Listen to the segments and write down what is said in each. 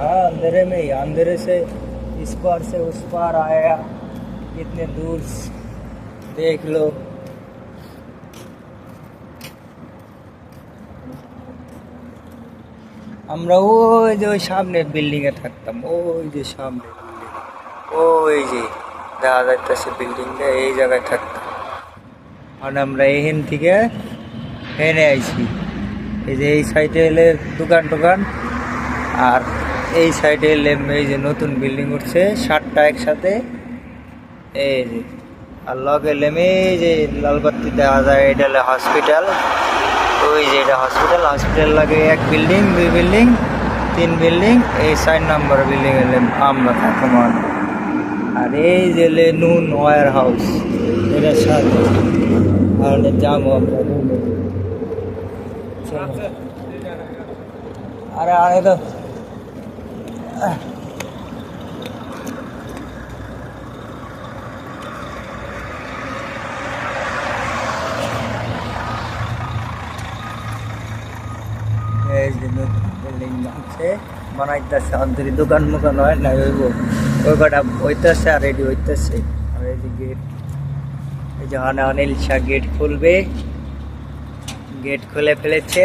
हाँ अंधेरे में ही, अंधेरे से इस पार से उस पार आया, कितने दूर देख लो। আমরা ওই যে ওই সামনে বিল্ডিং এ থাকতাম, ওই যে সামনে ওই যে দেখা যাইতেছে বিল্ডিংটা, এই জায়গায় থাকতাম। আর আমরা এইখান থেকে হেনে আইছি, এই যে এই সাইডে এলে দোকান টোকান, আর এই সাইডে এলে এই যে নতুন বিল্ডিং উঠছে 7টা একসাথে, এই যে আর লগে এলাম এই যে লালবাতি দেখা যায়, এটা হলো হসপিটাল। ওই যে এটা হসপিটাল, হসপিটাল লাগে 1 বিল্ডিং 2 বিল্ডিং 3 বিল্ডিং, এই 4 নম্বর বিল্ডিং এলে আমরা থাকতাম। আর এই যে নুন ওয়ার হাউস, এটা সাথে আর যাবো আমরা রুমে। আরে আরে তো এই যে নতুন বিল্ডিং আছে বানাইতেছে, অন্তরি দোকান মোকান হয় না, ওই কটা হইতেছে আর রেডি হইতেছে। আর এই যে গেট, এই যে অনিল শাহ গেট খুলবে, গেট খুলে ফেলেছে।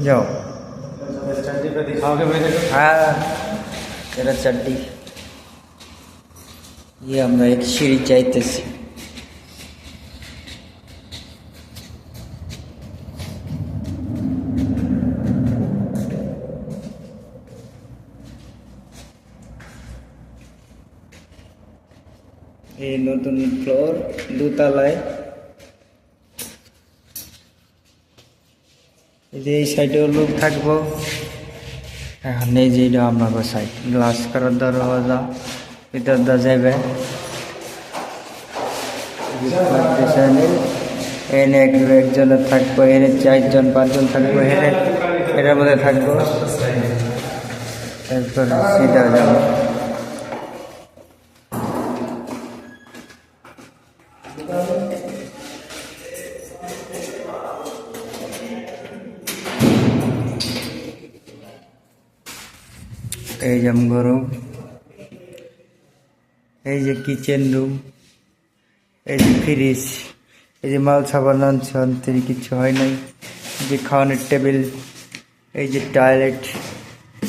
जाओ हाँ तेरा चड्डी। ये हमरा एक सीढ़ी चाहते ये नतून फ्लोर दोतलाय। এই সাইডেও লোক থাকবো। এখন এই যে এটা আমার সাইড, গ্লাস করার দরজা, ভিতর দা যাবে। এনে একজনে থাকবো, এনে 4 জন 5 জন থাকবো, এনে এটার মধ্যে থাকবো, তারপর সিধা যাবো। এই যে রুম, এই যে কিচেন রুম, এই যে ফ্রিজ, এই যে মাল সাবান আনছে, অন্তরে কিছু হয় নাই। এই যে খাওয়ানোর টেবিল, এই যে টয়লেট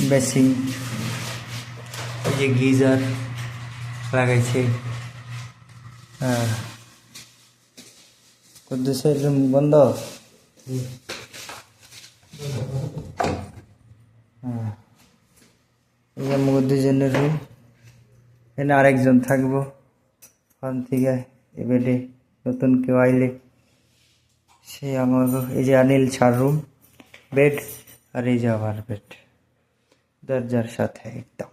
বেসিন, এই যে গিজার লাগাইছে। হ্যাঁ কুদ্দুসের রুম বন্ধ। হ্যাঁ এই যে আমাকে 2 জনের রুম, এখানে আরেকজন থাকবো। ওখান থেকে এবারে নতুন কেউ আইলে সে আমাকে, এই যে অনিল শাহর রুম, বেড, আর এই যে আমার বেড দরজার সাথে একদম।